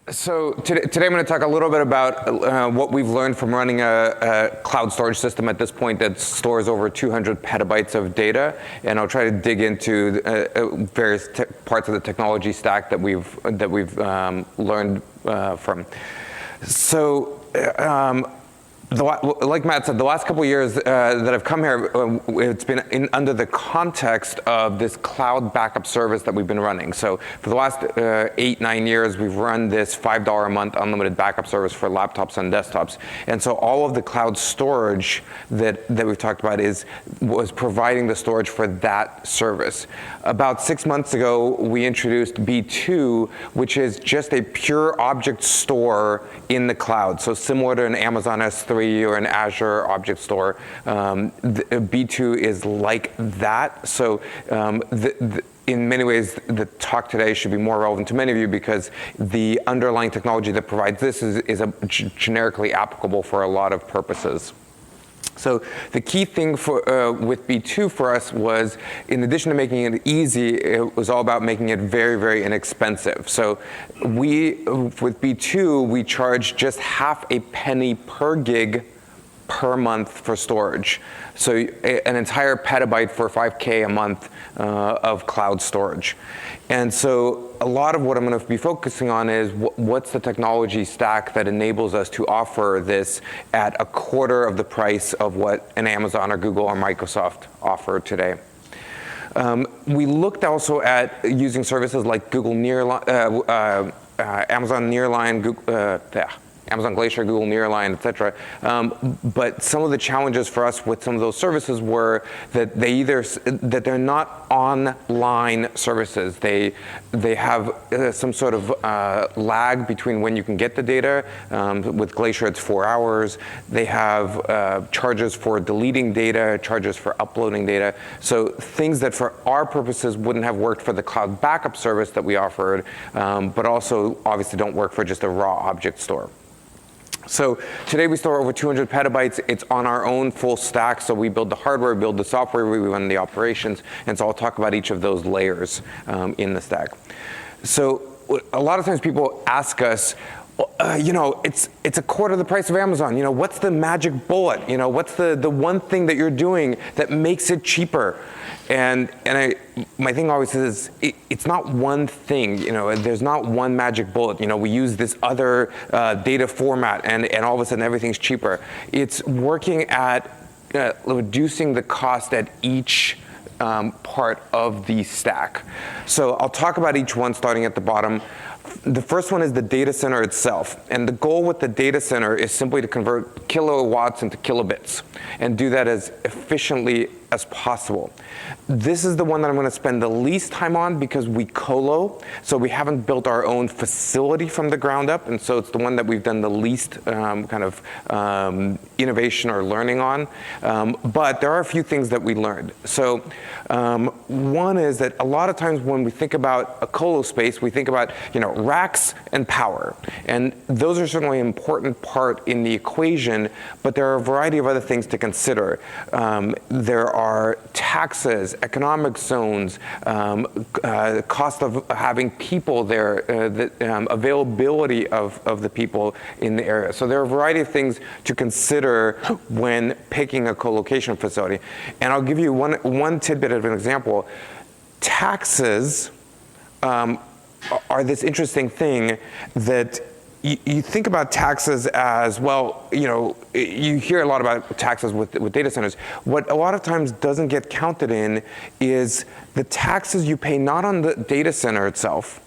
So today I'm going to talk a little bit about what we've learned from running a cloud storage system at this point that stores over 200 petabytes of data, and I'll try to dig into various parts of the technology stack that we've learned from. So. Like Matt said, the last couple of years that I've come here, it's been under the context of this cloud backup service that we've been running. So for the last 8-9 years, we've run this $5 a month unlimited backup service for laptops and desktops. And so all of the cloud storage that we've talked about was providing the storage for that service. About 6 months ago, we introduced B2, which is just a pure object store in the cloud. So similar to an Amazon S3 or an Azure object store, B2 is like that. So in many ways, the talk today should be more relevant to many of you because the underlying technology that provides this is generically applicable for a lot of purposes. So the key thing with B2 for us was, in addition to making it easy, it was all about making it very, very inexpensive. So with B2, we charge just half a penny per gig per month for storage. So an entire petabyte for $5K a month of cloud storage. And so a lot of what I'm going to be focusing on is what's the technology stack that enables us to offer this at a quarter of the price of what an Amazon or Google or Microsoft offer today. We looked also at using services like Google Nearline, Amazon Nearline, Amazon Glacier, Google Nearline, et cetera. But some of the challenges for us with some of those services were that they're not online services. They have some sort of lag between when you can get the data. With Glacier, it's 4 hours. They have charges for deleting data, charges for uploading data. So things that for our purposes wouldn't have worked for the cloud backup service that we offered, but also obviously don't work for just a raw object store. So today we store over 200 petabytes. It's on our own full stack. So we build the hardware, we build the software, we run the operations. And so I'll talk about each of those layers in the stack. So a lot of times people ask us, it's a quarter the price of Amazon. What's the magic bullet? What's the one thing that you're doing that makes it cheaper? And my thing always is, it's not one thing. There's not one magic bullet. We use this other data format, and all of a sudden everything's cheaper. It's working at reducing the cost at each part of the stack. So I'll talk about each one starting at the bottom. The first one is the data center itself. And the goal with the data center is simply to convert kilowatts into kilobits and do that as efficiently as possible. This is the one that I'm going to spend the least time on because we colo, so we haven't built our own facility from the ground up, and so it's the one that we've done the least innovation or learning on. But there are a few things that we learned. So one is that a lot of times when we think about a colo space, we think about racks and power, and those are certainly an important part in the equation. But there are a variety of other things to consider. There are taxes, economic zones, cost of having people there, the availability of the people in the area. So there are a variety of things to consider when picking a co-location facility. And I'll give you one tidbit of an example. Taxes are this interesting thing that you think about taxes as, well, you hear a lot about taxes with data centers. What a lot of times doesn't get counted in is the taxes you pay not on the data center itself,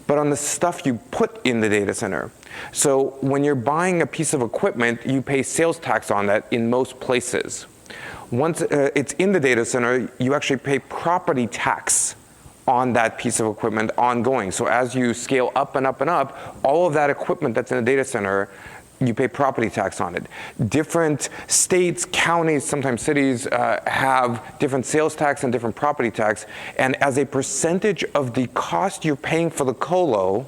but on the stuff you put in the data center. So when you're buying a piece of equipment, you pay sales tax on that in most places. Once it's in the data center, you actually pay property tax on that piece of equipment ongoing. So as you scale up and up and up, all of that equipment that's in the data center, you pay property tax on it. Different states, counties, sometimes cities have different sales tax and different property tax. And as a percentage of the cost you're paying for the colo,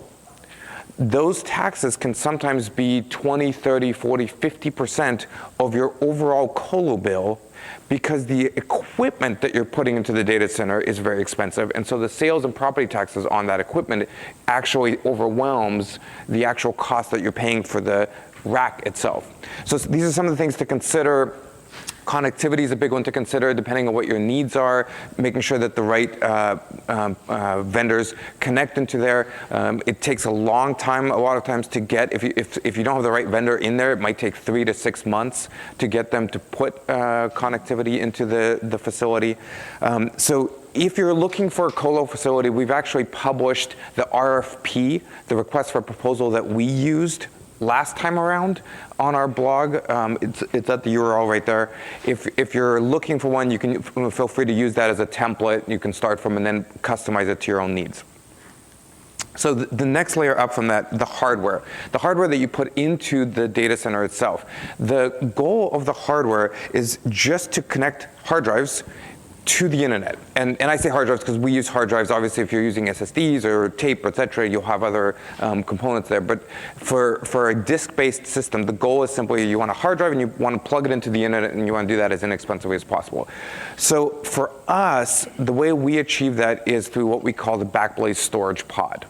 those taxes can sometimes be 20, 30, 40, 50% of your overall colo bill. because the equipment that you're putting into the data center is very expensive, and so the sales and property taxes on that equipment actually overwhelms the actual cost that you're paying for the rack itself. So these are some of the things to consider. Connectivity is a big one to consider, depending on what your needs are, making sure that the right vendors connect into there. It takes a long time, a lot of times, to get, if you don't have the right vendor in there, it might take 3 to 6 months to get them to put connectivity into the facility. So if you're looking for a colo facility, we've actually published the RFP, the request for proposal that we used last time around on our blog. It's at the URL right there. If you're looking for one, you can feel free to use that as a template. You can start from and then customize it to your own needs. So the next layer up from that, the hardware that you put into the data center itself. The goal of the hardware is just to connect hard drives to the internet. And I say hard drives because we use hard drives. Obviously, if you're using SSDs or tape, et cetera, you'll have other components there. But for a disk-based system, the goal is simply you want a hard drive and you want to plug it into the internet, and you want to do that as inexpensively as possible. So for us, the way we achieve that is through what we call the Backblaze storage pod.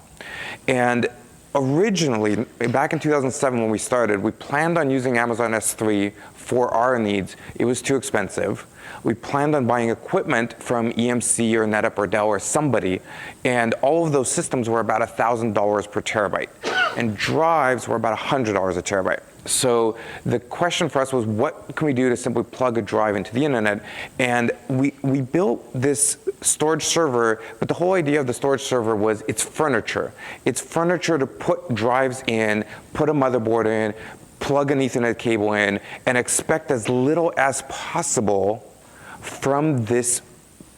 And originally, back in 2007 when we started, we planned on using Amazon S3 for our needs. It was too expensive. We planned on buying equipment from EMC or NetApp or Dell or somebody, and all of those systems were about $1,000 per terabyte, and drives were about $100 a terabyte. So the question for us was, what can we do to simply plug a drive into the internet? And we built this storage server, but the whole idea of the storage server was it's furniture. It's furniture to put drives in, put a motherboard in, plug an Ethernet cable in, and expect as little as possible from this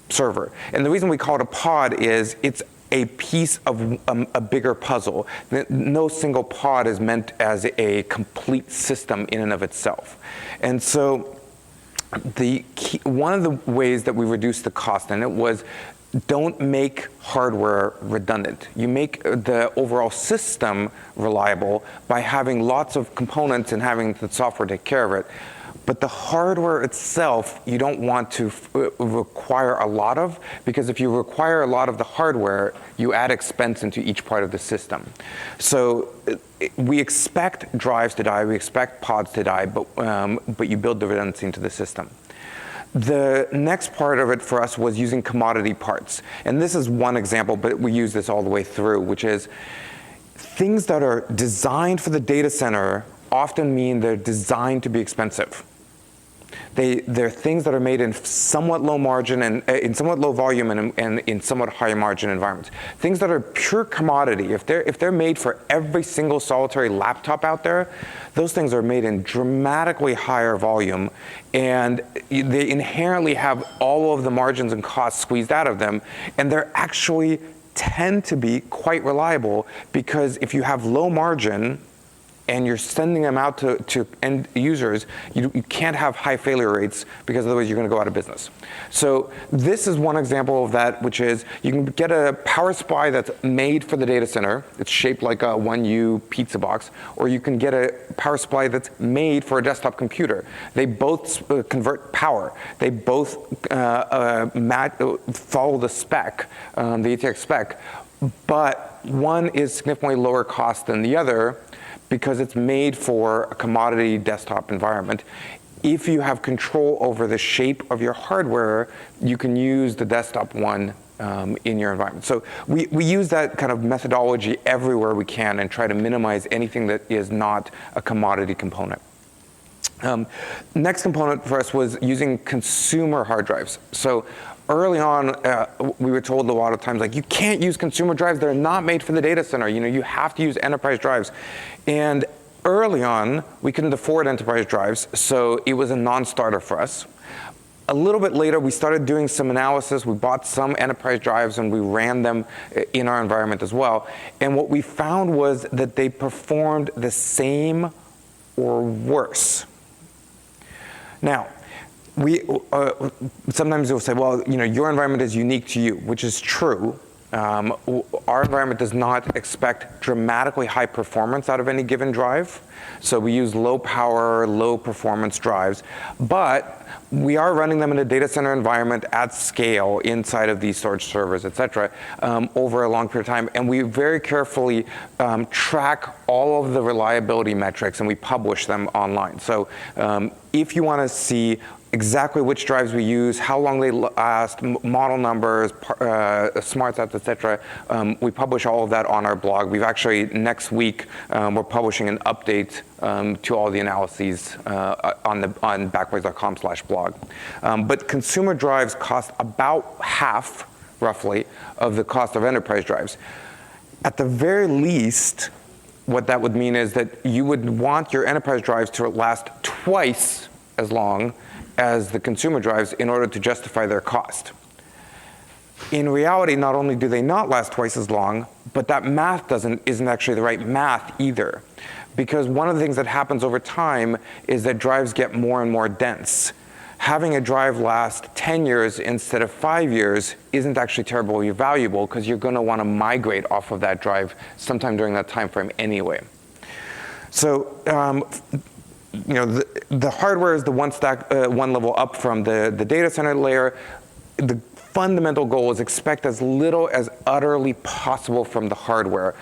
server. And the reason we call it a pod is it's a piece of a bigger puzzle. No single pod is meant as a complete system in and of itself. And so one of the ways that we reduced the cost in it was don't make hardware redundant. You make the overall system reliable by having lots of components and having the software take care of it. But the hardware itself, you don't want to require a lot of, because if you require a lot of the hardware, you add expense into each part of the system. So we expect drives to die, we expect pods to die, but you build the redundancy into the system. The next part of it for us was using commodity parts. And this is one example, but we use this all the way through, which is things that are designed for the data center often mean they're designed to be expensive. They're things that are made in somewhat low margin and in somewhat low volume and in somewhat high margin environments. Things that are pure commodity, if they're made for every single solitary laptop out there, those things are made in dramatically higher volume, and they inherently have all of the margins and costs squeezed out of them, and they're actually tend to be quite reliable, because if you have low margin and you're sending them out to end users, you can't have high failure rates, because otherwise you're going to go out of business. So this is one example of that, which is you can get a power supply that's made for the data center. It's shaped like a 1U pizza box, or you can get a power supply that's made for a desktop computer. They both convert power. They both follow the spec, the ATX spec, but one is significantly lower cost than the other, because it's made for a commodity desktop environment. If you have control over the shape of your hardware, you can use the desktop one in your environment. So we use that kind of methodology everywhere we can and try to minimize anything that is not a commodity component. Next component for us was using consumer hard drives. So early on, we were told a lot of times, like, you can't use consumer drives. They're not made for the data center. You have to use enterprise drives. And early on, we couldn't afford enterprise drives, so it was a non-starter for us. A little bit later, we started doing some analysis. We bought some enterprise drives and we ran them in our environment as well. And what we found was that they performed the same or worse. Now, sometimes you'll say, well, your environment is unique to you, which is true, Our environment does not expect dramatically high performance out of any given drive. So we use low power, low performance drives, but we are running them in a data center environment at scale inside of these storage servers, et cetera, over a long period of time. And we very carefully track all of the reliability metrics, and we publish them online. So if you want to see exactly which drives we use, how long they last, model numbers, smart sets, et cetera. We publish all of that on our blog. We've actually, next week, we're publishing an update to all the analyses on backblaze.com/blog. But consumer drives cost about half, roughly, of the cost of enterprise drives. At the very least, what that would mean is that you would want your enterprise drives to last twice as long as the consumer drives in order to justify their cost. In reality, not only do they not last twice as long, but that math isn't actually the right math either. Because one of the things that happens over time is that drives get more and more dense. Having a drive last 10 years instead of 5 years isn't actually terribly valuable, because you're going to want to migrate off of that drive sometime during that time frame anyway. So the hardware is the one level up from the data center layer. The fundamental goal is expect as little as utterly possible from the hardware.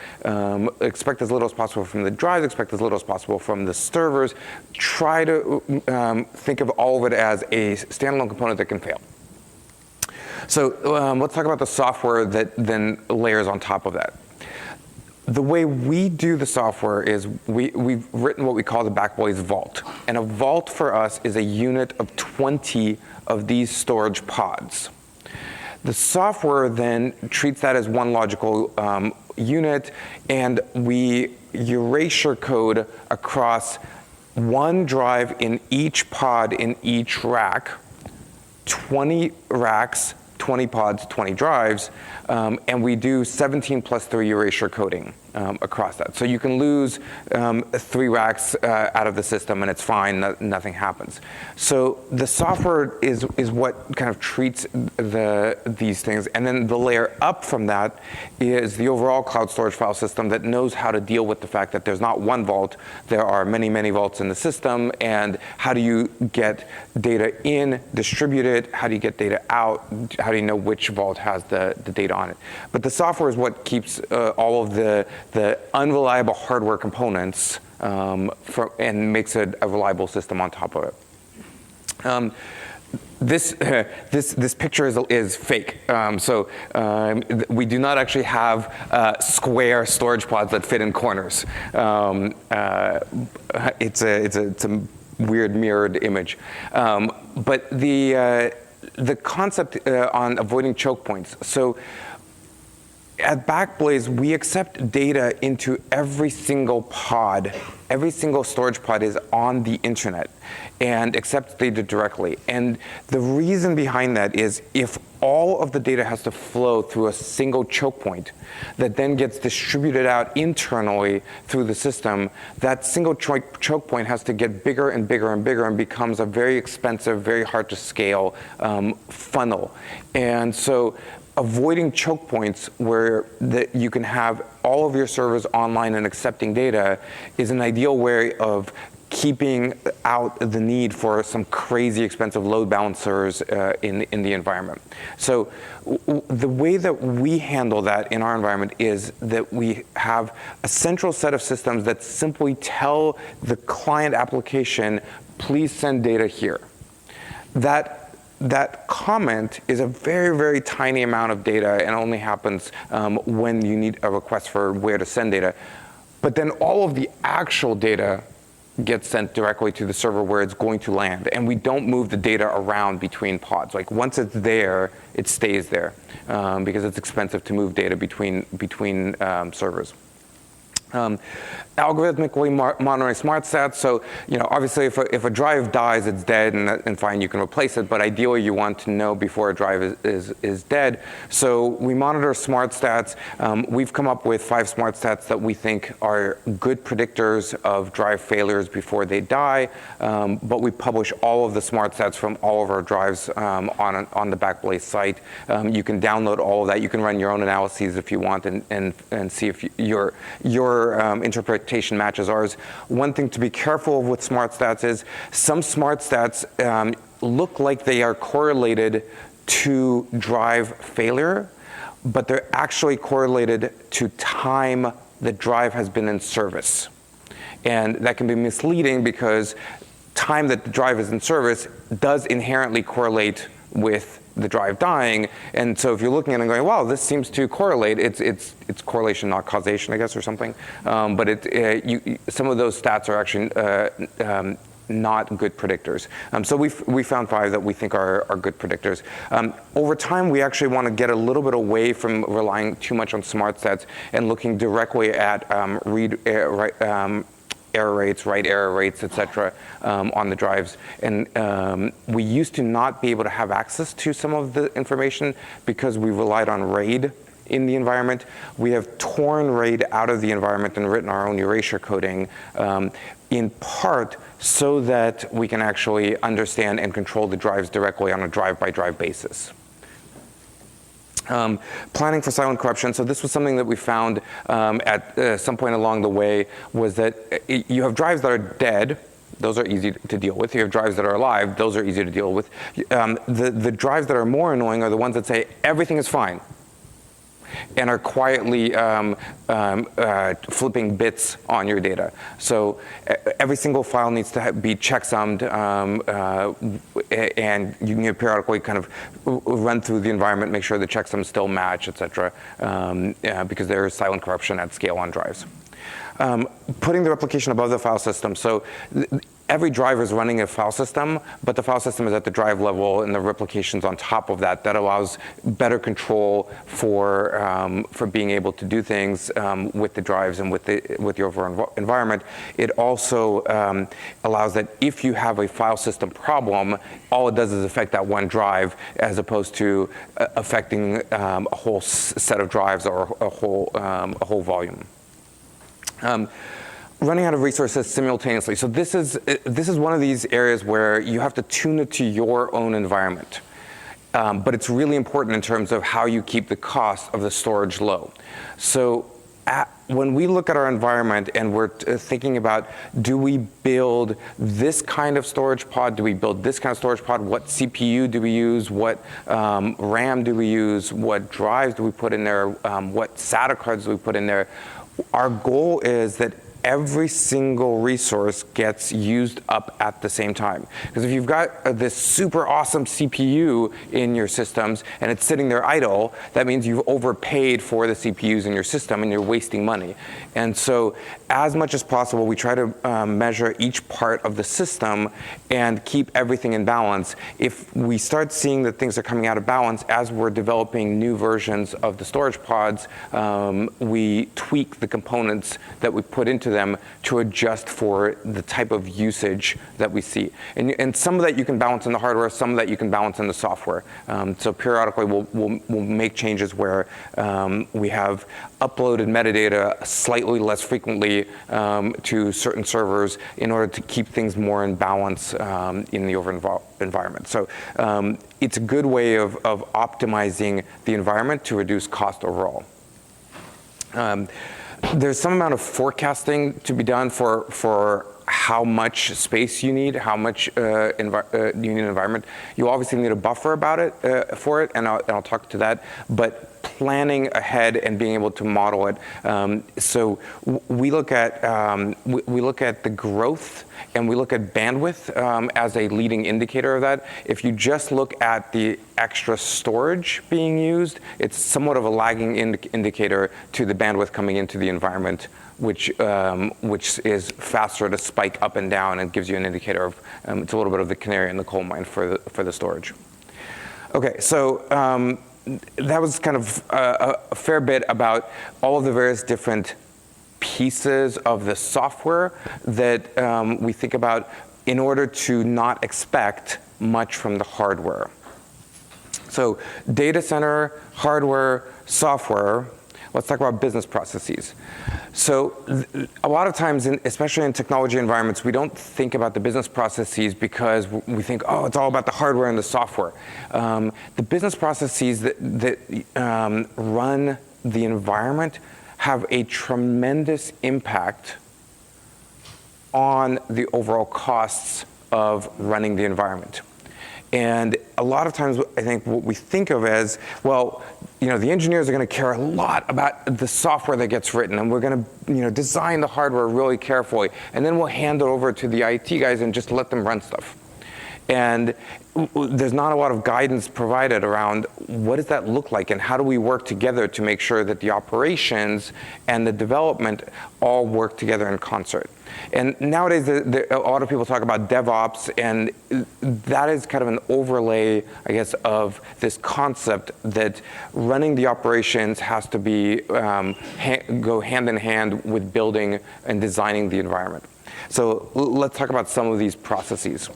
Expect as little as possible from the drives, expect as little as possible from the servers. Try to think of all of it as a standalone component that can fail. So let's talk about the software that then layers on top of that. The way we do the software is we've written what we call the Backblaze Vault. And a vault for us is a unit of 20 of these storage pods. The software then treats that as one logical unit, and we erasure code across one drive in each pod in each rack, 20 racks, 20 pods, 20 drives, and we do 17 plus 3 erasure coding across that. So you can lose 3 racks out of the system and it's fine, nothing happens. So the software is what kind of treats these things, and then the layer up from that is the overall cloud storage file system that knows how to deal with the fact that there's not one vault, there are many, many vaults in the system, and how do you get data in, distribute it, how do you get data out, how do you know which vault has the data on it. But the software is what keeps all of the unreliable hardware components and makes it a reliable system on top of it. This picture is fake. We do not actually have square storage pods that fit in corners. It's a weird mirrored image. But the concept on avoiding choke points. So at Backblaze, we accept data into every single pod. Every single storage pod is on the internet and accepts data directly. And the reason behind that is if all of the data has to flow through a single choke point that then gets distributed out internally through the system, that single choke point has to get bigger and bigger and bigger and becomes a very expensive, very hard to scale funnel. And so avoiding choke points where you can have all of your servers online and accepting data is an ideal way of keeping out the need for some crazy expensive load balancers in the environment. So the way that we handle that in our environment is that we have a central set of systems that simply tell the client application, please send data here. That comment is a very, very tiny amount of data and only happens when you need a request for where to send data. But then all of the actual data gets sent directly to the server where it's going to land. And we don't move the data around between pods. Like once it's there, it stays there because it's expensive to move data between servers. Algorithmically monitoring smart stats. So, obviously if a drive dies, it's dead and fine, you can replace it. But ideally, you want to know before a drive is dead. So we monitor smart stats. We've come up with 5 smart stats that we think are good predictors of drive failures before they die. But we publish all of the smart stats from all of our drives on the Backblaze site. You can download all of that. You can run your own analyses if you want and see if your interpretation matches ours. One thing to be careful of with smart stats is some smart stats look like they are correlated to drive failure, but they're actually correlated to time the drive has been in service. And that can be misleading because time that the drive is in service does inherently correlate with the drive dying. And so if you're looking at it and going, wow, this seems to correlate, it's correlation, not causation, I guess, or something. But some of those stats are actually not good predictors. So we found 5 that we think are good predictors. Over time, we actually want to get a little bit away from relying too much on smart stats and looking directly at error rates, write error rates, et cetera, on the drives. And we used to not be able to have access to some of the information because we relied on RAID in the environment. We have torn RAID out of the environment and written our own erasure coding, in part so that we can actually understand and control the drives directly on a drive-by-drive basis. Planning for silent corruption. So this was something that we found at some point along the way, was that you have drives that are dead. Those are easy to deal with. You have drives that are alive. Those are easy to deal with. The drives that are more annoying are the ones that say everything is fine and are quietly flipping bits on your data. So every single file needs to be checksummed, and you can periodically kind of run through the environment, make sure the checksums still match, et cetera, because there is silent corruption at scale on drives. Putting the replication above the file system. So every drive is running a file system, but the file system is at the drive level and the replication's on top of that. That allows better control for being able to do things with the drives and with the overall environment. It also allows that if you have a file system problem, all it does is affect that one drive as opposed to affecting a whole set of drives or a whole volume. Running out of resources simultaneously. So this is one of these areas where you have to tune it to your own environment. But it's really important in terms of how you keep the cost of the storage low. So when we look at our environment and we're thinking about, do we build this kind of storage pod? Do we build this kind of storage pod? What CPU do we use? What RAM do we use? What drives do we put in there? What SATA cards do we put in there? Our goal is that every single resource gets used up at the same time. Because if you've got this super awesome CPU in your systems and it's sitting there idle, that means you've overpaid for the CPUs in your system and you're wasting money. And so as much as possible, we try to measure each part of the system and keep everything in balance. If we start seeing that things are coming out of balance as we're developing new versions of the storage pods, we tweak the components that we put into them to adjust for the type of usage that we see. And some of that you can balance in the hardware, some of that you can balance in the software. So periodically we'll make changes where we have uploaded metadata slightly less frequently to certain servers in order to keep things more in balance in the overall environment. So it's a good way of optimizing the environment to reduce cost overall. There's some amount of forecasting to be done for how much space you need, how much you need an environment. You obviously need a buffer about it for it, and I'll talk to that. But planning ahead and being able to model it. So we look at the growth and we look at bandwidth as a leading indicator of that. If you just look at the extra storage being used, it's somewhat of a lagging indicator to the bandwidth coming into the environment, which is faster to spike up and down and gives you an indicator of, it's a little bit of the canary in the coal mine for the storage. Okay, so that was kind of a fair bit about all of the various different pieces of the software that we think about in order to not expect much from the hardware. So data center, hardware, software. Let's talk about business processes. So a lot of times, especially in technology environments, we don't think about the business processes because we think, oh, it's all about the hardware and the software. The business processes that run the environment have a tremendous impact on the overall costs of running the environment. And a lot of times, I think what we think of as, well, the engineers are going to care a lot about the software that gets written, and we're going to, design the hardware really carefully, and then we'll hand it over to the IT guys and just let them run stuff. And there's not a lot of guidance provided around what does that look like, and how do we work together to make sure that the operations and the development all work together in concert. And nowadays, a lot of people talk about DevOps, and that is kind of an overlay, I guess, of this concept that running the operations has to be go hand in hand with building and designing the environment. So let's talk about some of these processes.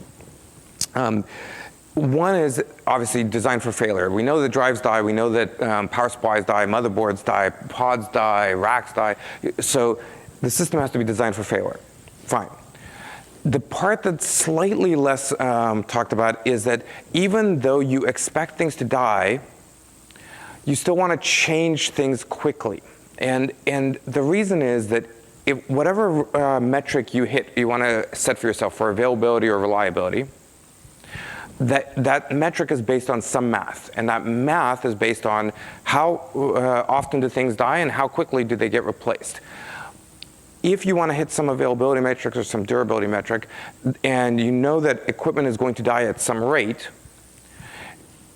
One is obviously design for failure. We know that drives die, we know that power supplies die, motherboards die, pods die, racks die. So the system has to be designed for failure. Fine. The part that's slightly less talked about is that even though you expect things to die, you still want to change things quickly. And the reason is that if whatever metric you want to set for yourself for availability or reliability, that metric is based on some math, and that math is based on how often do things die and how quickly do they get replaced. If you want to hit some availability metrics or some durability metric, and you know that equipment is going to die at some rate,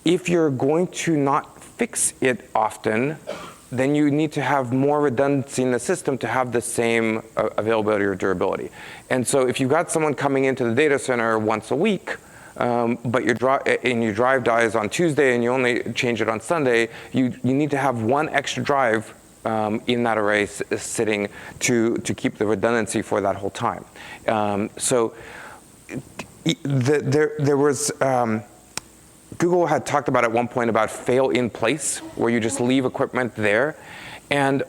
if you're going to not fix it often, then you need to have more redundancy in the system to have the same availability or durability. And so if you've got someone coming into the data center once a week, but your drive dies on Tuesday and you only change it on Sunday, you need to have one extra drive in that array sitting to keep the redundancy for that whole time. So there was, Google had talked about at one point about fail in place, where you just leave equipment there. And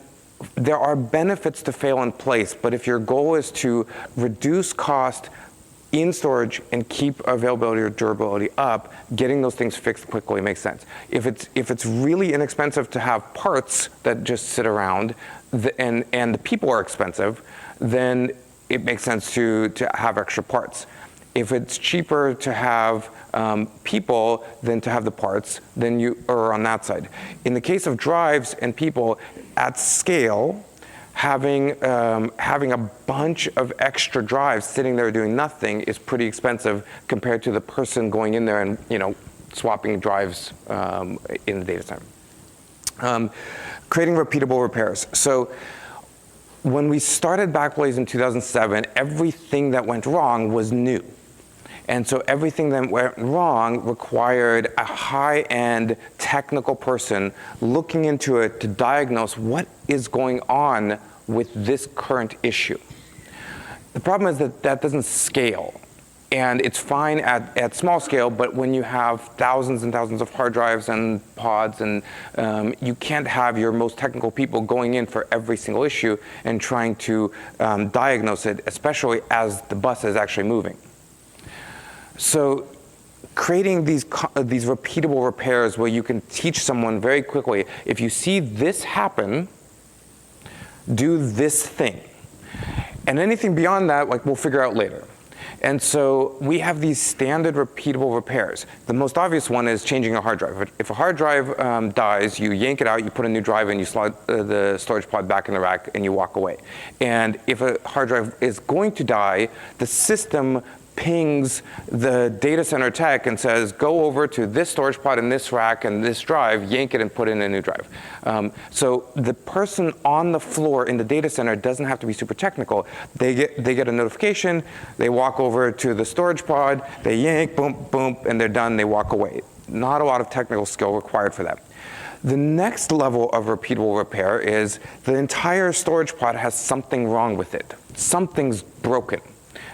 there are benefits to fail in place, but if your goal is to reduce cost in storage and keep availability or durability up, getting those things fixed quickly makes sense. If it's really inexpensive to have parts that just sit around, and the people are expensive, then it makes sense to have extra parts. If it's cheaper to have people than to have the parts, then you are on that side. In the case of drives and people at scale, having a bunch of extra drives sitting there doing nothing is pretty expensive compared to the person going in there and swapping drives in the data center. Creating repeatable repairs. So when we started Backblaze in 2007, everything that went wrong was new. And so everything that went wrong required a high-end technical person looking into it to diagnose what is going on with this current issue. The problem is that doesn't scale. And it's fine at small scale, but when you have thousands and thousands of hard drives and pods, and you can't have your most technical people going in for every single issue and trying to diagnose it, especially as the bus is actually moving. So creating these repeatable repairs where you can teach someone very quickly, if you see this happen, do this thing. And anything beyond that, we'll figure out later. And so we have these standard repeatable repairs. The most obvious one is changing a hard drive. If a hard drive dies, you yank it out, you put a new drive in, you slide the storage pod back in the rack, and you walk away. And if a hard drive is going to die, the system pings the data center tech and says, go over to this storage pod in this rack and this drive, yank it and put in a new drive. So the person on the floor in the data center doesn't have to be super technical. They get a notification, they walk over to the storage pod, they yank, boom, boom, and they're done, they walk away. Not a lot of technical skill required for that. The next level of repeatable repair is the entire storage pod has something wrong with it. Something's broken.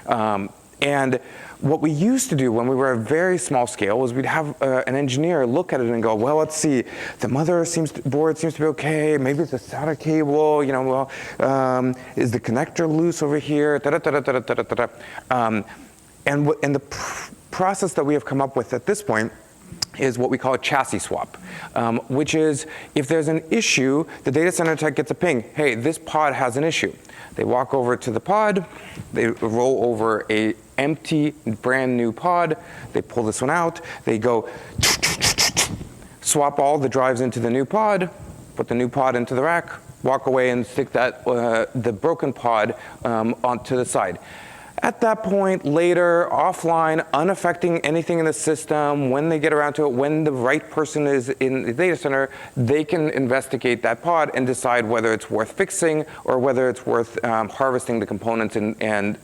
And what we used to do when we were a very small scale was we'd have an engineer look at it and go, well, let's see, the board seems to be okay. Maybe it's a SATA cable. Is the connector loose over here? And the process that we have come up with at this point is what we call a chassis swap, which is if there's an issue, the data center tech gets a ping. Hey, this pod has an issue. They walk over to the pod, they roll over a empty, brand new pod, they pull this one out, they go swap all the drives into the new pod, put the new pod into the rack, walk away and stick the broken pod onto the side. At that point, later, offline, unaffecting anything in the system, when they get around to it, when the right person is in the data center, they can investigate that pod and decide whether it's worth fixing or whether it's worth harvesting the components and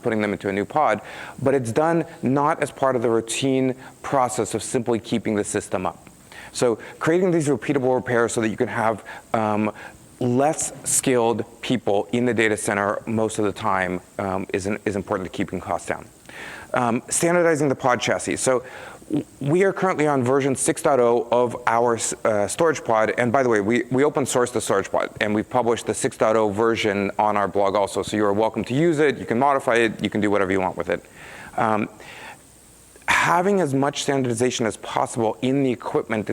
putting them into a new pod. But it's done not as part of the routine process of simply keeping the system up. So creating these repeatable repairs so that you can have less skilled people in the data center most of the time is important to keeping costs down. Standardizing the pod chassis. So we are currently on version 6.0 of our storage pod. And by the way, we open sourced the storage pod, and we've published the 6.0 version on our blog also. So you are welcome to use it. You can modify it. You can do whatever you want with it. Having as much standardization as possible in the equipment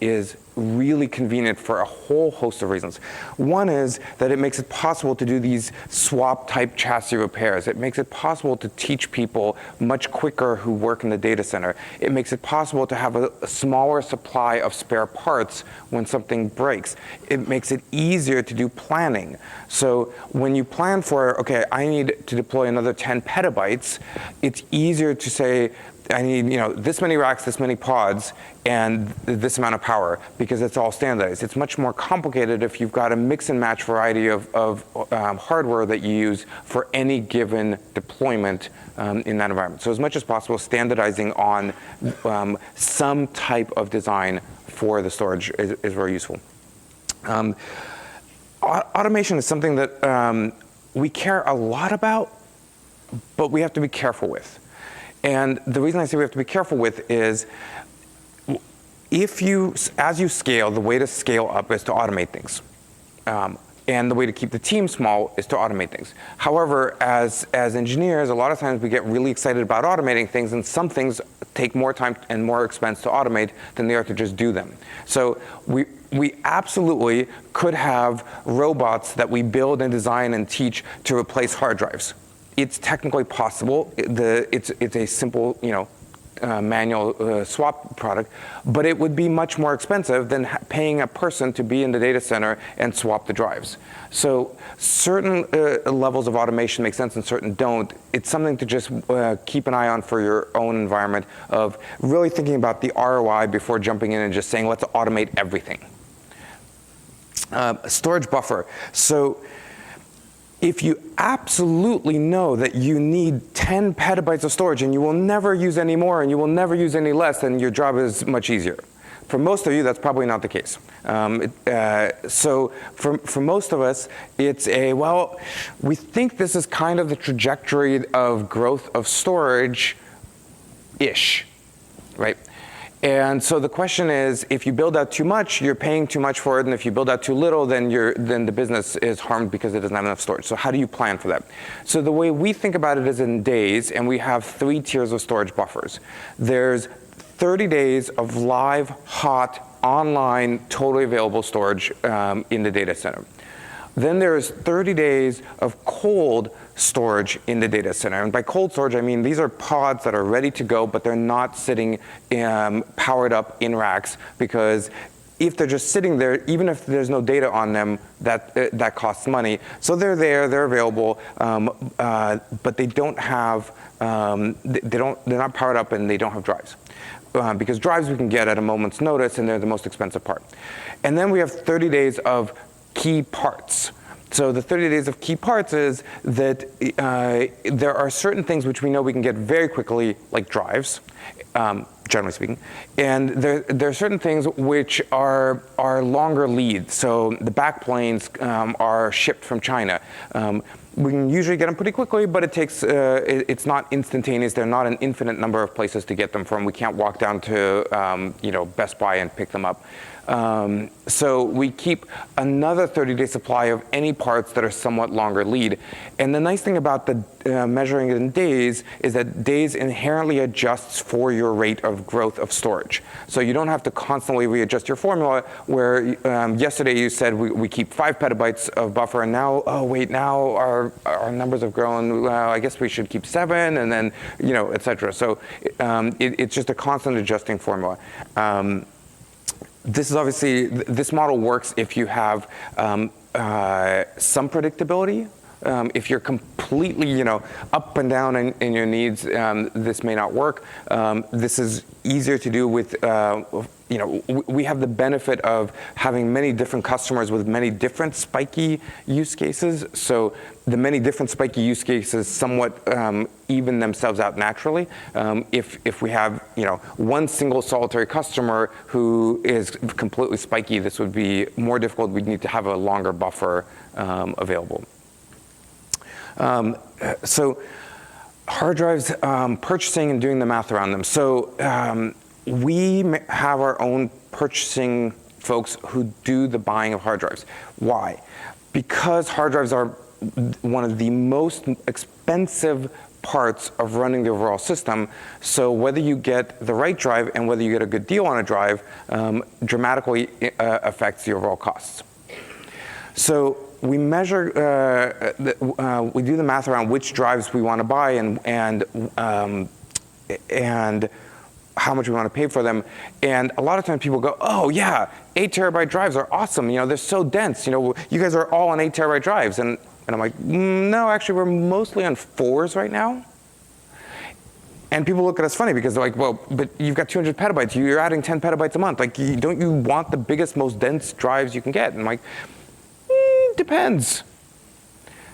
is really convenient for a whole host of reasons. One is that it makes it possible to do these swap-type chassis repairs. It makes it possible to teach people much quicker who work in the data center. It makes it possible to have a smaller supply of spare parts when something breaks. It makes it easier to do planning. So when you plan for, okay, I need to deploy another 10 petabytes, it's easier to say, I need this many racks, this many pods, and this amount of power, because it's all standardized. It's much more complicated if you've got a mix and match variety of hardware that you use for any given deployment in that environment. So as much as possible, standardizing on some type of design for the storage is very useful. Automation is something that we care a lot about, but we have to be careful with. And the reason I say we have to be careful with is as you scale, the way to scale up is to automate things. And the way to keep the team small is to automate things. However, as engineers, a lot of times we get really excited about automating things, and some things take more time and more expense to automate than they are to just do them. So we absolutely could have robots that we build and design and teach to replace hard drives. It's technically possible. It's a simple, manual swap product, but it would be much more expensive than paying a person to be in the data center and swap the drives. So certain levels of automation make sense and certain don't. It's something to just keep an eye on for your own environment of really thinking about the ROI before jumping in and just saying, let's automate everything. Storage buffer. So if you absolutely know that you need 10 petabytes of storage and you will never use any more and you will never use any less, then your job is much easier. For most of you, that's probably not the case. So for most of us, it's we think this is kind of the trajectory of growth of storage-ish, right? And so the question is, if you build out too much, you're paying too much for it, and if you build out too little, then the business is harmed because it doesn't have enough storage. So how do you plan for that? So the way we think about it is in days, and we have 3 tiers of storage buffers. There's 30 days of live, hot, online, totally available storage in the data center. Then there's 30 days of cold storage in the data center. And by cold storage, I mean these are pods that are ready to go, but they're not sitting powered up in racks, because if they're just sitting there, even if there's no data on them, that costs money. So they're there, they're available, but they don't have, they're not powered up and they don't have drives. Because drives we can get at a moment's notice, and they're the most expensive part. And then we have 30 days of key parts. So the 30 days of key parts is that there are certain things which we know we can get very quickly, like drives. generally speaking. And there are certain things which are longer lead. So the backplanes are shipped from China. We can usually get them pretty quickly, but it takes, it's not instantaneous. There are not an infinite number of places to get them from. We can't walk down to Best Buy and pick them up. So we keep another 30-day supply of any parts that are somewhat longer lead. And the nice thing about the measuring it in days is that days inherently adjusts for your rate of growth of storage. So you don't have to constantly readjust your formula where yesterday you said we keep 5 petabytes of buffer, and now, oh wait, now our numbers have grown. Well, I guess we should keep 7, and then, et cetera. So it's just a constant adjusting formula. This is obviously, this model works if you have some predictability. If you're completely, up and down in your needs, this may not work. This is easier to do with, we have the benefit of having many different customers with many different spiky use cases. So the many different spiky use cases somewhat even themselves out naturally. If we have, one single solitary customer who is completely spiky, this would be more difficult. We'd need to have a longer buffer available. So hard drives, purchasing and doing the math around them. So we have our own purchasing folks who do the buying of hard drives. Why? Because hard drives are one of the most expensive parts of running the overall system. So whether you get the right drive and whether you get a good deal on a drive dramatically affects the overall costs. So we measure, we do the math around which drives we want to buy and how much we want to pay for them. And a lot of times people go, oh yeah, 8 terabyte drives are awesome. They're so dense. You guys are all on 8 terabyte drives. And I'm like, no, actually we're mostly on 4s right now. And people look at us funny because they're like, well, but you've got 200 petabytes. You're adding 10 petabytes a month. Like, don't you want the biggest, most dense drives you can get? And I'm like, depends,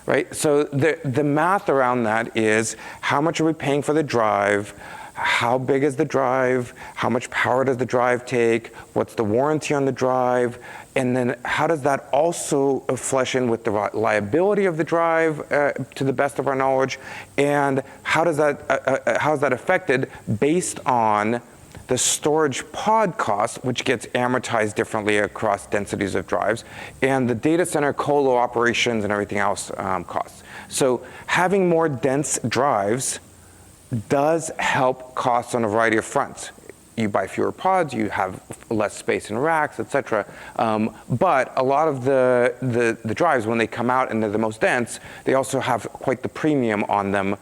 right? So the math around that is how much are we paying for the drive? How big is the drive? How much power does the drive take? What's the warranty on the drive? And then how does that also flesh in with the reliability of the drive to the best of our knowledge? And how is that affected based on the storage pod cost, which gets amortized differently across densities of drives, and the data center colo operations and everything else costs. So having more dense drives does help costs on a variety of fronts. You buy fewer pods, you have less space in racks, et cetera. But a lot of the drives, when they come out and they're the most dense, they also have quite the premium on them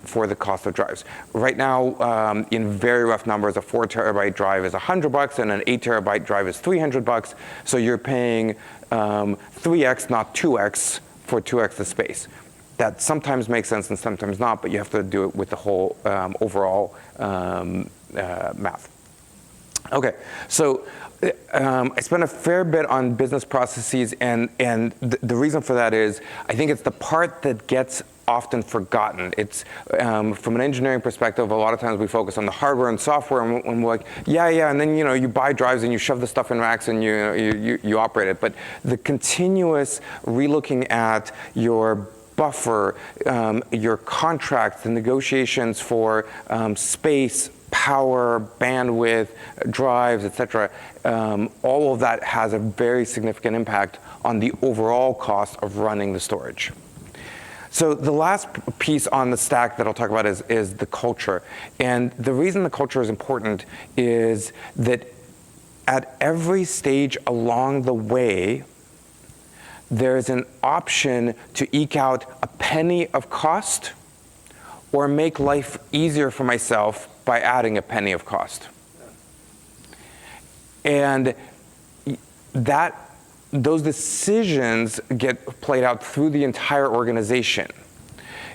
for the cost of drives. Right now, in very rough numbers, a 4 terabyte drive is $100 and an 8 terabyte drive is $300. So you're paying 3x, not 2x, for 2x the space. That sometimes makes sense and sometimes not, but you have to do it with the whole overall math. Okay, so I spent a fair bit on business processes, and the reason for that is I think it's the part that gets often forgotten. It's from an engineering perspective, a lot of times we focus on the hardware and software, and we're like, yeah, and then you buy drives and you shove the stuff in racks and you operate it. But the continuous relooking at your buffer, your contracts, the negotiations for space, power, bandwidth, drives, et cetera, all of that has a very significant impact on the overall cost of running the storage. So the last piece on the stack that I'll talk about is the culture. And the reason the culture is important is that at every stage along the way, there's an option to eke out a penny of cost or make life easier for myself by adding a penny of cost. And those decisions get played out through the entire organization.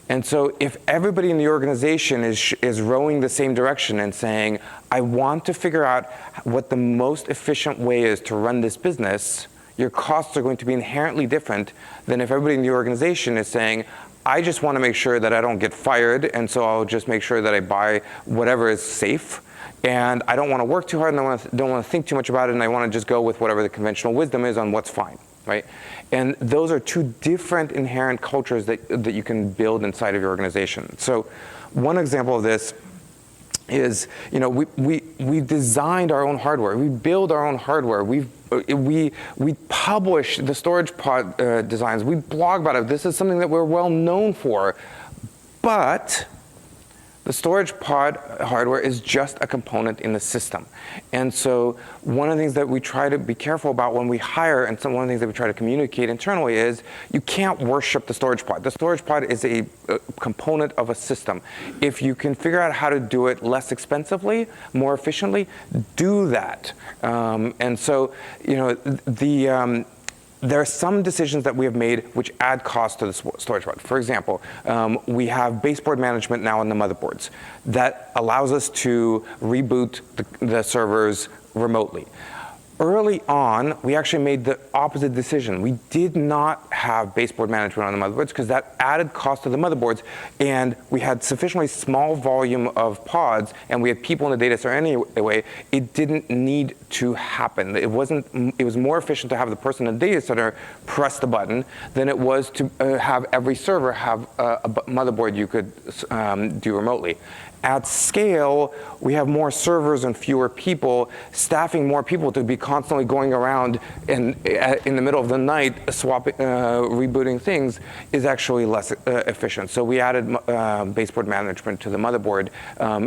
And so if everybody in the organization is rowing the same direction and saying, I want to figure out what the most efficient way is to run this business, your costs are going to be inherently different than if everybody in the organization is saying, I just want to make sure that I don't get fired, and so I'll just make sure that I buy whatever is safe. and I don't want to work too hard, and I don't want to think too much about it, and I want to just go with whatever the conventional wisdom is on what's fine, right? And those are two different inherent cultures that you can build inside of your organization. So one example of this is, we designed our own hardware. We build our own hardware. We publish the storage pod designs. We blog about it. This is something that we're well known for. But the storage pod hardware is just a component in the system. And so one of the things that we try to be careful about when we hire, and one of the things that we try to communicate internally is, you can't worship the storage pod. The storage pod is a component of a system. If you can figure out how to do it less expensively, more efficiently, do that. And so, there are some decisions that we have made which add cost to the storage pod. For example, we have baseboard management now on the motherboards. That allows us to reboot the servers remotely. Early on, we actually made the opposite decision. We did not have baseboard management on the motherboards because that added cost to the motherboards, and we had sufficiently small volume of pods, and we had people in the data center anyway. It didn't need to happen. It was more efficient to have the person in the data center press the button than it was to have every server have a motherboard you could do remotely. At scale, we have more servers and fewer people. Staffing more people to be constantly going around and in the middle of the night rebooting things is actually less efficient. So we added baseboard management to the motherboard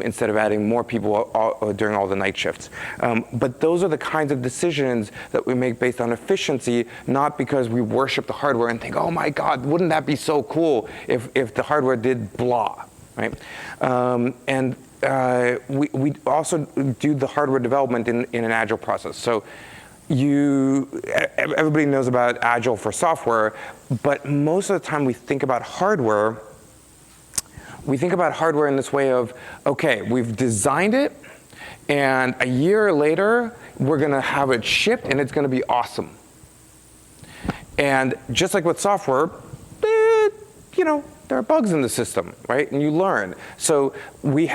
instead of adding more people during all the night shifts. But those are the kinds of decisions that we make based on efficiency, not because we worship the hardware and think, oh my God, wouldn't that be so cool if the hardware did blah. Right? We also do the hardware development in an agile process. So everybody knows about agile for software, but most of the time we think about hardware in this way of, okay, we've designed it, and a year later, we're going to have it shipped, and it's going to be awesome. And just like with software, there are bugs in the system, right? And you learn. So we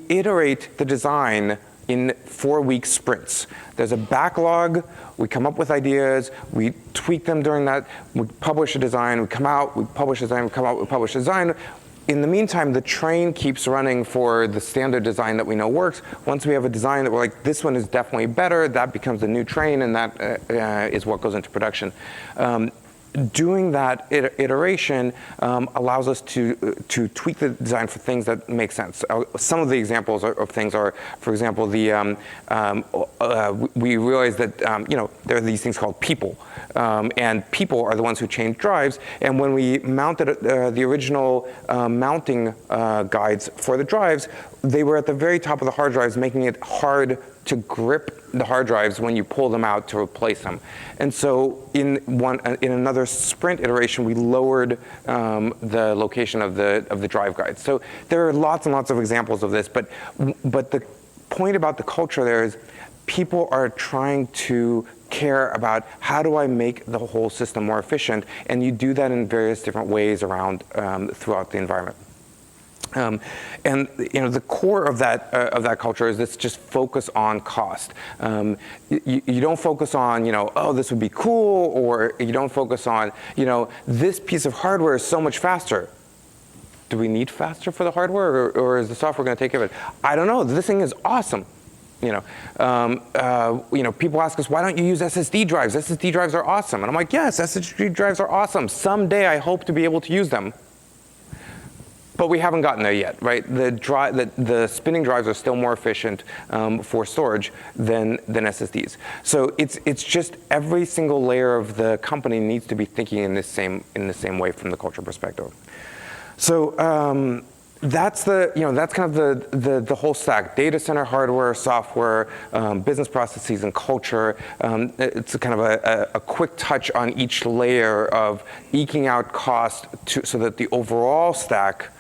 iterate the design in 4-week sprints. There's a backlog. We come up with ideas. We tweak them during that. We publish a design. We come out. We publish a design. We come out. We publish a design. In the meantime, the train keeps running for the standard design that we know works. Once we have a design that we're like, this one is definitely better, that becomes a new train, and that is what goes into production. Doing that iteration allows us to tweak the design for things that make sense. Some of the examples of things are, for example, we realize that there are these things called people, and people are the ones who change drives. And when we mounted the original mounting guides for the drives, they were at the very top of the hard drives, making it hard to grip the hard drives when you pull them out to replace them. And so in another sprint iteration, we lowered the location of the drive guides. So there are lots and lots of examples of this, but the point about the culture there is people are trying to care about how do I make the whole system more efficient, and you do that in various different ways around throughout the environment. And the core of that culture is this just focus on cost. You don't focus on oh, this would be cool, or you don't focus on this piece of hardware is so much faster. Do we need faster for the hardware, or is the software going to take care of it? I don't know. This thing is awesome. People ask us, why don't you use SSD drives? SSD drives are awesome, and I'm like, yes, SSD drives are awesome. Someday I hope to be able to use them. But we haven't gotten there yet, right? The spinning drives are still more efficient for storage than SSDs. So it's just every single layer of the company needs to be thinking in the same way from the culture perspective. So that's kind of the whole stack: data center, hardware, software, business processes, and culture. It's kind of a quick touch on each layer of eking out cost so that the overall stack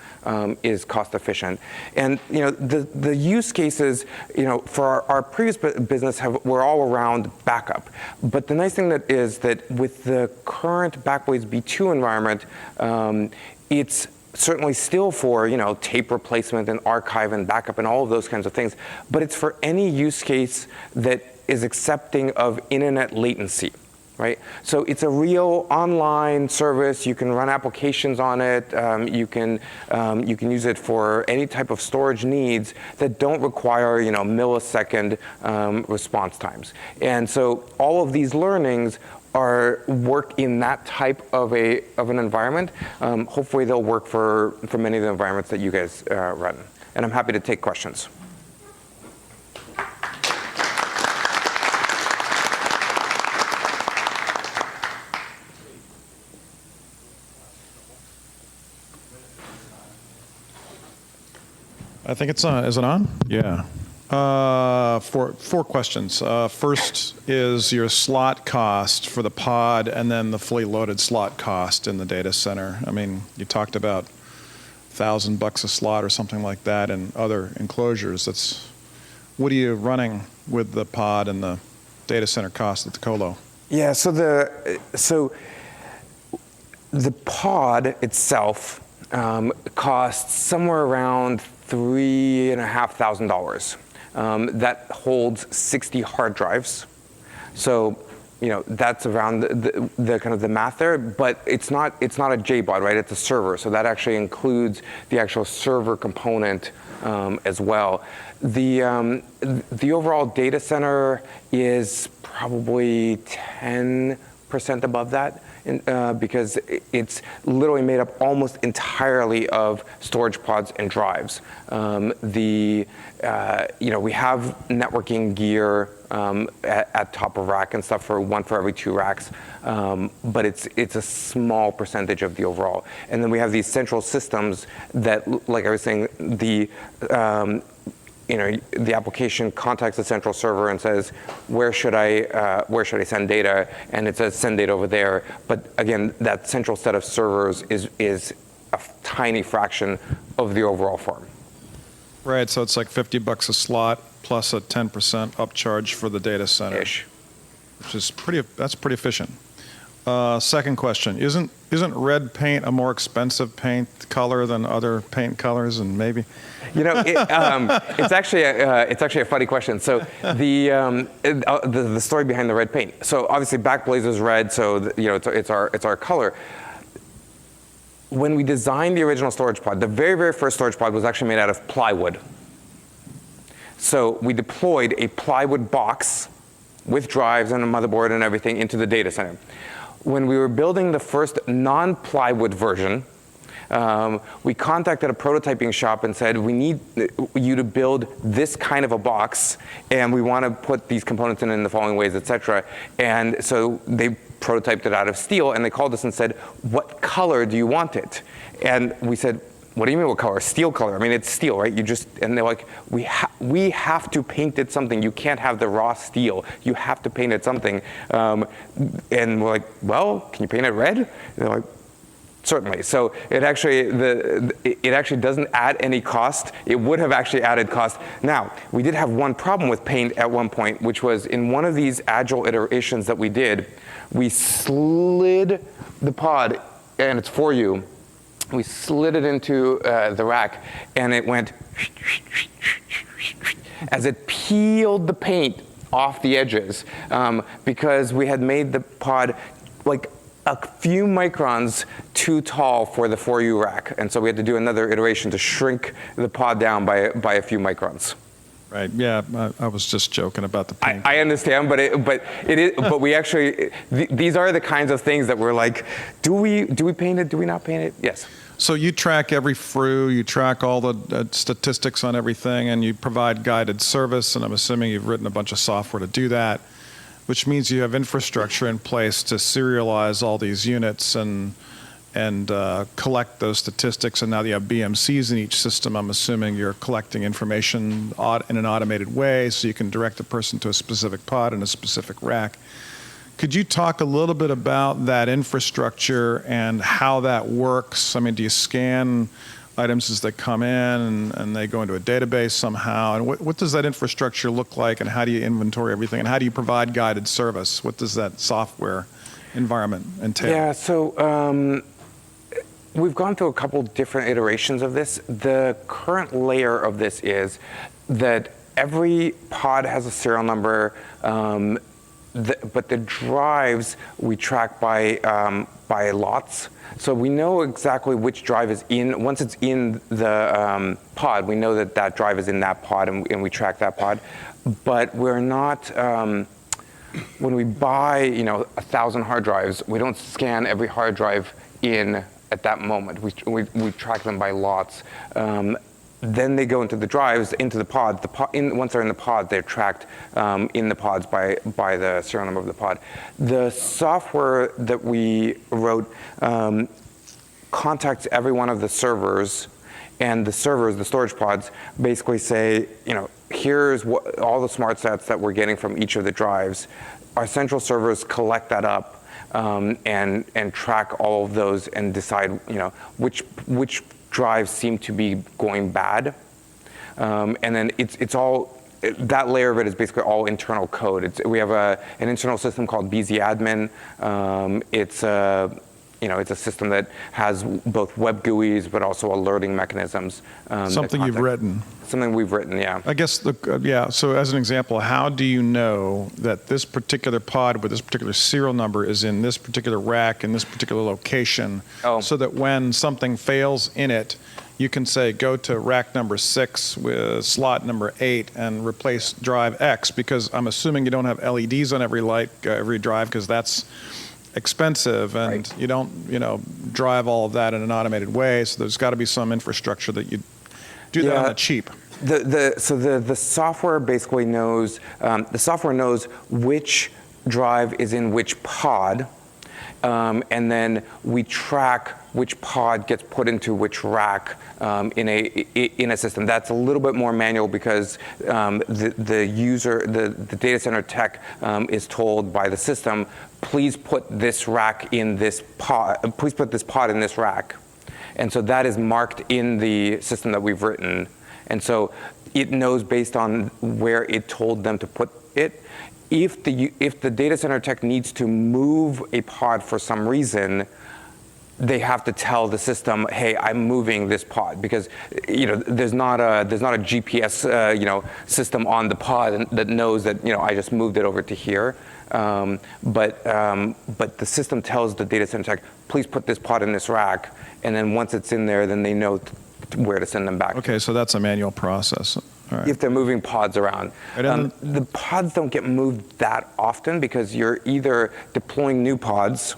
is cost efficient. And the use cases for our previous business were all around backup. But the nice thing is that with the current Backblaze B2 environment, it's certainly still for, tape replacement and archive and backup and all of those kinds of things, but it's for any use case that is accepting of internet latency, right? So it's a real online service. You can run applications on it. You can use it for any type of storage needs that don't require, millisecond response times. And so all of these learnings work in that type of an environment. Hopefully they'll work for many of the environments that you guys run. And I'm happy to take questions. I think it's on. Is it on? Yeah. Four questions. First is your slot cost for the pod, and then the fully loaded slot cost in the data center. I mean, you talked about $1,000 a slot or something like that, and other enclosures. What are you running with the pod and the data center cost at the colo? Yeah. So the pod itself costs somewhere around $3,500. That holds 60 hard drives. So, that's around the kind of the math there, but it's not a JBOD, right? It's a server. So that actually includes the actual server component as well. The overall data center is probably 10% above that. Because it's literally made up almost entirely of storage pods and drives. We have networking gear at top of rack and stuff for one for every 2 racks, but it's a small percentage of the overall. And then we have these central systems that, like I was saying, the application contacts the central server and says, where should I send data? And it says send data over there. But again, that central set of servers is a tiny fraction of the overall farm. Right. So it's like $50 a slot plus a 10% upcharge for the data center, Ish. which is that's pretty efficient. Second question: Isn't red paint a more expensive paint color than other paint colors? And maybe, it's actually a funny question. So the story behind the red paint. So obviously Backblaze is red, so it's our color. When we designed the original storage pod, the very, very first storage pod was actually made out of plywood. So we deployed a plywood box with drives and a motherboard and everything into the data center. When we were building the first non-plywood version, we contacted a prototyping shop and said, we need you to build this kind of a box, and we want to put these components in the following ways, et cetera. And so they prototyped it out of steel, and they called us and said, what color do you want it? And we said, what do you mean what color? Steel color. I mean, it's steel, right? And they're like, we have to paint it something. You can't have the raw steel. You have to paint it something. And we're like, well, can you paint it red? And they're like, certainly. So it actually doesn't add any cost. It would have actually added cost. Now, we did have one problem with paint at one point, which was in one of these agile iterations that we did, we slid the pod, and it's for you. We slid it into the rack, and it went as it peeled the paint off the edges because we had made the pod like a few microns too tall for the 4U rack. And so we had to do another iteration to shrink the pod down by a few microns. Right. Yeah, I was just joking about the paint. I understand, but we actually these are the kinds of things that we're like, do we paint it? Do we not paint it? Yes. So you track every FRU, you track all the statistics on everything, and you provide guided service. And I'm assuming you've written a bunch of software to do that, which means you have infrastructure in place to serialize all these units and collect those statistics. And now that you have BMCs in each system, I'm assuming you're collecting information in an automated way so you can direct a person to a specific pod and a specific rack. Could you talk a little bit about that infrastructure and how that works? I mean, do you scan items as they come in and they go into a database somehow? And what does that infrastructure look like, and how do you inventory everything? And how do you provide guided service? What does that software environment entail? Yeah, so We've gone through a couple different iterations of this. The current layer of this is that every pod has a serial number, but the drives we track by lots. So we know exactly which drive is in. Once it's in the pod, we know that that drive is in that pod, and we track that pod. But we're not. When we buy, 1,000 hard drives, we don't scan every hard drive in at that moment. We track them by lots. Then they go into the drives, into the pod. Once they're in the pod, they're tracked in the pods by the serial number of the pod. The software that we wrote contacts every one of the servers, and the servers, the storage pods, basically say, here's all the smart stats that we're getting from each of the drives. Our central servers collect that up and track all of those and decide, which drives seem to be going bad, and then it's all that layer of it is basically all internal code. We have an internal system called BZadmin. It's a system that has both web GUIs but also alerting mechanisms. Something you've written. Something we've written, yeah. I guess, so as an example, how do you know that this particular pod with this particular serial number is in this particular rack in this particular location, so that when something fails in it, you can say, go to rack number 6 with slot number 8 and replace drive X, because I'm assuming you don't have LEDs on every drive, because that's expensive, and right. You don't, drive all of that in an automated way. So there's got to be some infrastructure that you do that on the cheap. So the software basically knows. The software knows which drive is in which pod, and then we track which pod gets put into which rack in a system. That's a little bit more manual because the user, the data center tech, is told by the system, please put this rack in this pod. Please put this pod in this rack, and so that is marked in the system that we've written, and so it knows based on where it told them to put it. If the data center tech needs to move a pod for some reason, they have to tell the system, hey, I'm moving this pod, because there's not a GPS system on the pod that knows that I just moved it over to here. But the system tells the data center tech, please put this pod in this rack, and then once it's in there, then they know where to send them back. Okay, so that's a manual process. All right. If they're moving pods around. The pods don't get moved that often because you're either deploying new pods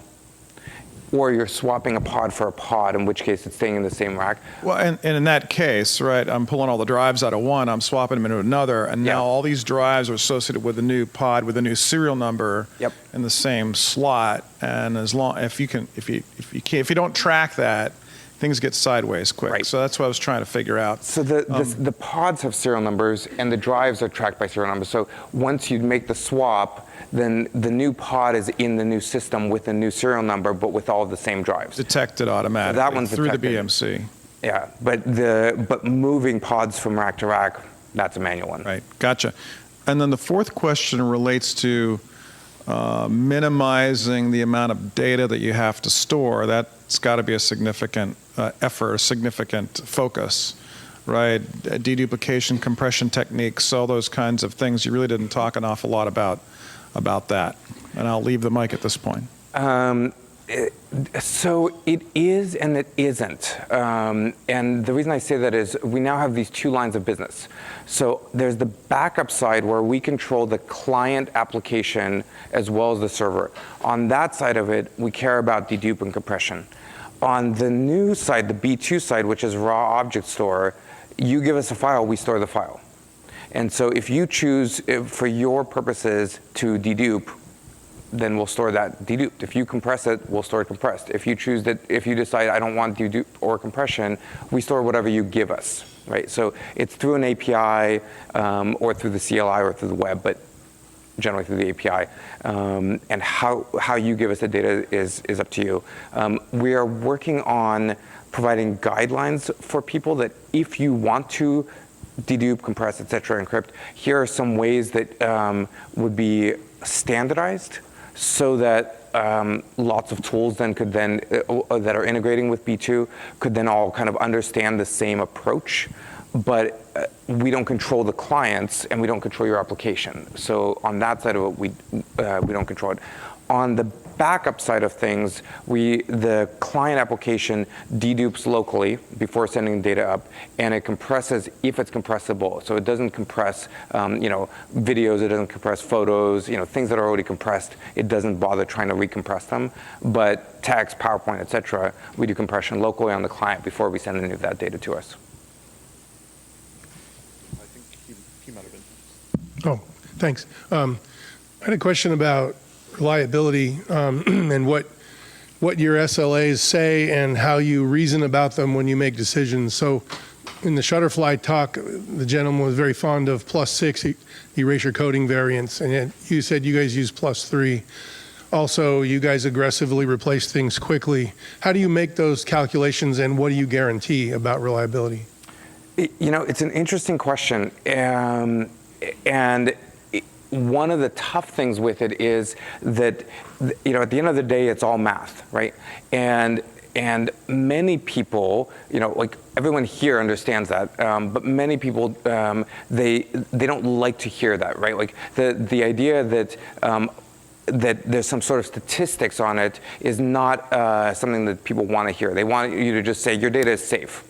or you're swapping a pod for a pod, in which case it's staying in the same rack. Well, and in that case, right, I'm pulling all the drives out of one, I'm swapping them into another, and now all these drives are associated with a new pod with a new serial number in the same slot. And as long if you don't track that, things get sideways quick. Right. So that's what I was trying to figure out. So the pods have serial numbers, and the drives are tracked by serial numbers. So once you make the swap, then the new pod is in the new system with a new serial number, but with all of the same drives. Detected automatically. So that one's through detected. the BMC. Yeah, but moving pods from rack to rack, that's a manual one. Right, gotcha. And then the fourth question relates to minimizing the amount of data that you have to store. That's got to be a significant effort, a significant focus, right? Deduplication, compression techniques, all those kinds of things. You really didn't talk an awful lot about that. And I'll leave the mic at this point. So it is and it isn't. And the reason I say that is we now have these two lines of business. So there's the backup side where we control the client application as well as the server. On that side of it, we care about dedupe and compression. On the new side, the B2 side, which is raw object store, you give us a file, we store the file. And so if you choose, for your purposes, to dedupe, then we'll store that deduped. If you compress it, we'll store it compressed. If you decide I don't want dedupe or compression, we store whatever you give us, right? So it's through an API or through the CLI or through the web, but generally through the API. And how you give us the data is up to you. We are working on providing guidelines for people that if you want to dedupe, compress, et cetera, encrypt, here are some ways that would be standardized so that lots of tools then could then, that are integrating with B2 could then all kind of understand the same approach, but we don't control the clients and we don't control your application. So on that side of it, we don't control it. On the backup side of things, the client application dedupes locally before sending data up, and it compresses if it's compressible. So it doesn't compress, videos. It doesn't compress photos. Things that are already compressed. It doesn't bother trying to recompress them. But text, PowerPoint, etc., we do compression locally on the client before we send any of that data to us. I think he might have been. Oh, thanks. I had a question about reliability and what your SLAs say and how you reason about them when you make decisions. So in the Shutterfly talk, the gentleman was very fond of +6 erasure coding variants, and yet you said you guys use +3. Also, you guys aggressively replace things quickly. How do you make those calculations, and what do you guarantee about reliability? It's an interesting question. And one of the tough things with it is that, at the end of the day, it's all math, right? And many people, like everyone here understands that, but many people, they don't like to hear that, right? Like the idea that that there's some sort of statistics on it is not something that people want to hear. They want you to just say your data is safe,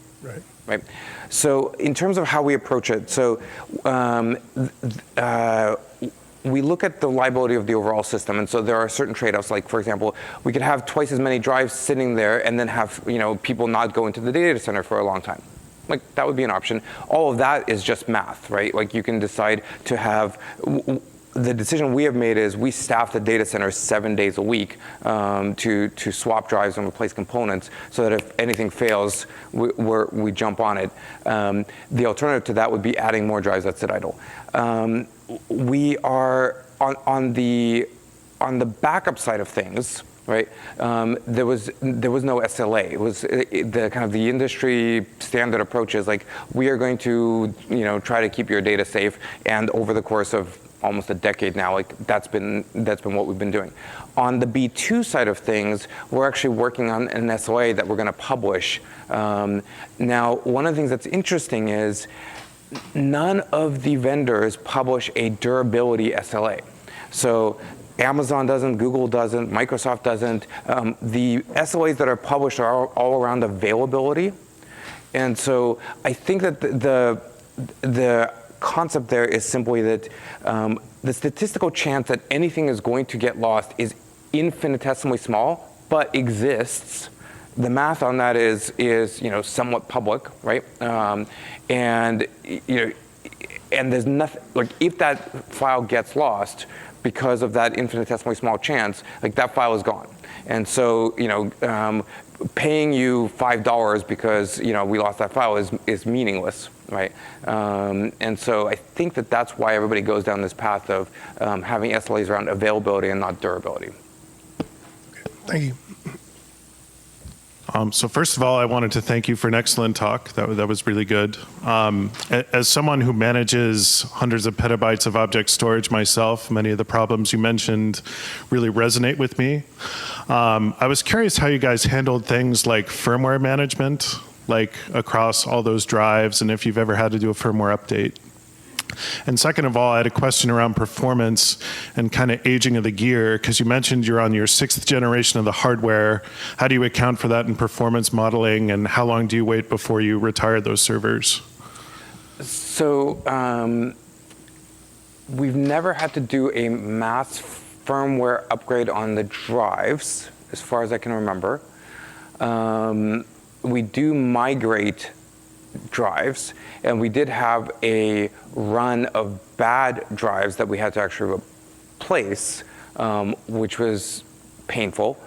right? So in terms of how we approach it, so we look at the reliability of the overall system, and so there are certain trade-offs. Like, for example, we could have twice as many drives sitting there and then have people not go into the data center for a long time. Like, that would be an option. All of that is just math, right? Like, you can decide to have the decision we have made is we staff the data center 7 days a week to swap drives and replace components, so that if anything fails, we jump on it. The alternative to that would be adding more drives that sit idle. We are on the backup side of things, right? There was no SLA. It was the kind of the industry standard approach is like, we are going to try to keep your data safe, and over the course of almost a decade now, like that's been what we've been doing. On the B2 side of things, we're actually working on an SLA that we're going to publish. Now, one of the things that's interesting is none of the vendors publish a durability SLA. So Amazon doesn't, Google doesn't, Microsoft doesn't. The SLAs that are published are all around availability. And so I think that the concept there is simply that the statistical chance that anything is going to get lost is infinitesimally small, but exists. The math on that is somewhat public, right? And there's nothing, like, if that file gets lost because of that infinitesimally small chance, like, that file is gone. And so paying you $5 because we lost that file is meaningless, right? And so I think that that's why everybody goes down this path of having SLAs around availability and not durability. Okay, thank you. So first of all, I wanted to thank you for an excellent talk. That was really good. As someone who manages hundreds of petabytes of object storage myself, many of the problems you mentioned really resonate with me. I was curious how you guys handled things like firmware management, like across all those drives, and if you've ever had to do a firmware update. And second of all, I had a question around performance and kind of aging of the gear, because you mentioned you're on your 6th generation of the hardware. How do you account for that in performance modeling, and how long do you wait before you retire those servers? So we've never had to do a mass firmware upgrade on the drives, as far as I can remember. We do migrate drives, and we did have a run of bad drives that we had to actually replace, which was painful,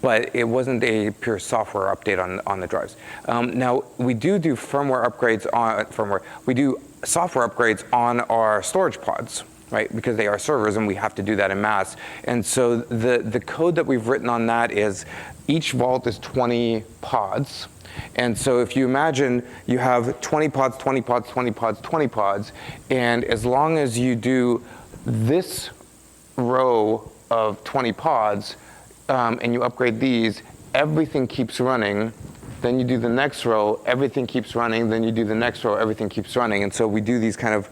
but it wasn't a pure software update on the drives. Now, we do firmware upgrades on firmware. We do software upgrades on our storage pods, right? Because they are servers, and we have to do that in mass. And so the code that we've written on that is each vault is 20 pods. And so if you imagine you have 20 pods, 20 pods, 20 pods, 20 pods, and as long as you do this row of 20 pods, and you upgrade these, everything keeps running. Then you do the next row, everything keeps running. Then you do the next row, everything keeps running. And so we do these kind of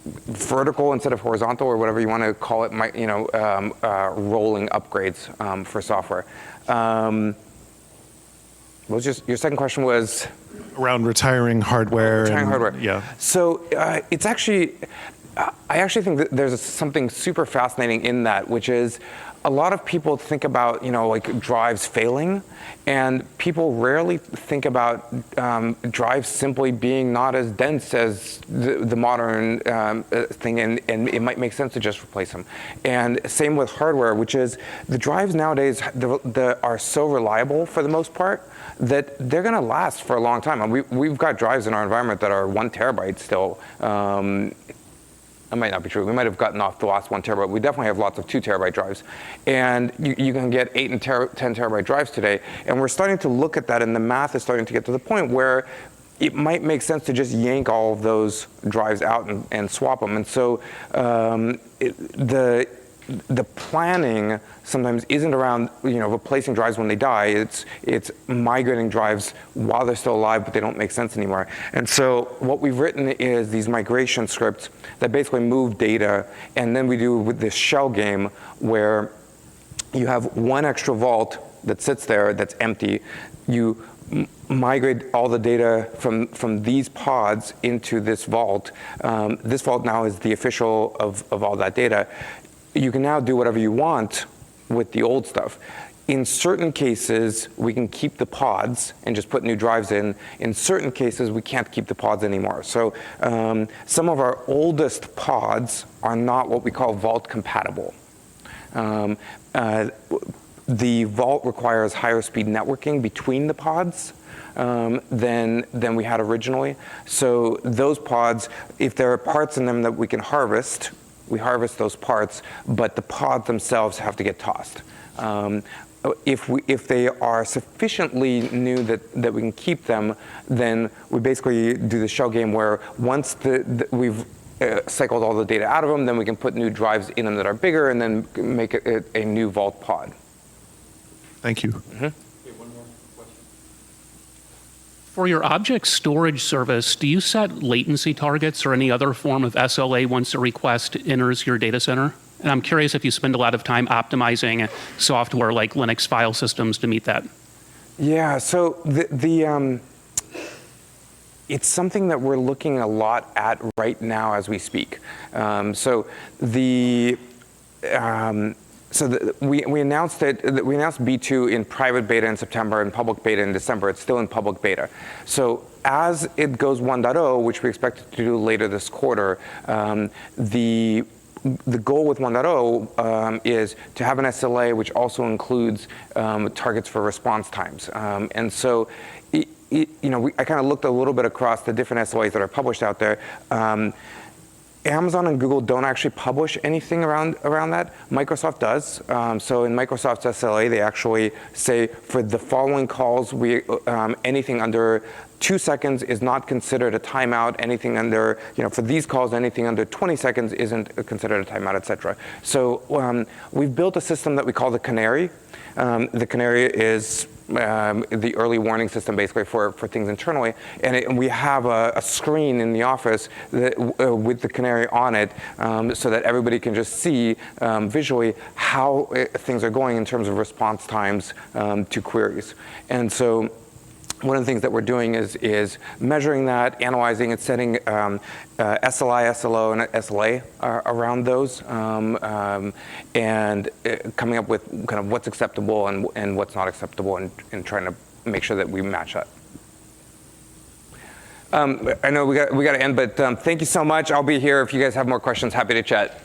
vertical instead of horizontal, or whatever you want to call it, rolling upgrades for software. What was your second question was? Around retiring hardware. Retiring hardware. Yeah. So it's actually, I actually think that there's something super fascinating in that, which is a lot of people think about, like drives failing, and people rarely think about drives simply being not as dense as the modern thing, and it might make sense to just replace them. And same with hardware, which is the drives nowadays are so reliable for the most part that they're going to last for a long time. And we've got drives in our environment that are 1 terabyte still. That might not be true. We might have gotten off the last 1 terabyte. We definitely have lots of 2 terabyte drives. And you can get 8 and 10 terabyte drives today. And we're starting to look at that, and the math is starting to get to the point where it might make sense to just yank all of those drives out and swap them. And so the planning sometimes isn't around replacing drives when they die. It's migrating drives while they're still alive, but they don't make sense anymore. And so what we've written is these migration scripts that basically move data, and then we do with this shell game where you have 1 extra vault that sits there that's empty. You migrate all the data from these pods into this vault. This vault now is the official of all that data. You can now do whatever you want with the old stuff. In certain cases, we can keep the pods and just put new drives in. In certain cases, we can't keep the pods anymore. So some of our oldest pods are not what we call vault compatible. The vault requires higher speed networking between the pods than we had originally. So those pods, if there are parts in them that we can harvest, we harvest those parts, but the pods themselves have to get tossed. If they are sufficiently new that we can keep them, then we basically do the shell game where once we've cycled all the data out of them, then we can put new drives in them that are bigger, and then make it a new vault pod. Thank you. Mm-hmm. For your object storage service, do you set latency targets or any other form of SLA once a request enters your data center? And I'm curious if you spend a lot of time optimizing software like Linux file systems to meet that. Yeah, so it's something that we're looking a lot at right now as we speak. We announced it. We announced B2 in private beta in September and public beta in December. It's still in public beta. So as it goes 1.0, which we expect to do later this quarter, the goal with 1.0 is to have an SLA which also includes targets for response times. And so, I kind of looked a little bit across the different SLAs that are published out there. Amazon and Google don't actually publish anything around that. Microsoft does. So in Microsoft's SLA, they actually say for the following calls, anything under 2 seconds is not considered a timeout. Anything under, for these calls, anything under 20 seconds isn't considered a timeout, et cetera. So we've built a system that we call the Canary. The Canary is the early warning system basically for things internally. And we have a screen in the office with the Canary on it so that everybody can just see visually how things are going in terms of response times to queries. And so one of the things that we're doing is measuring that, analyzing it, setting SLI, SLO, and SLA around those, and coming up with kind of what's acceptable and what's not acceptable, and trying to make sure that we match that. I know we got to end, but thank you so much. I'll be here if you guys have more questions. Happy to chat.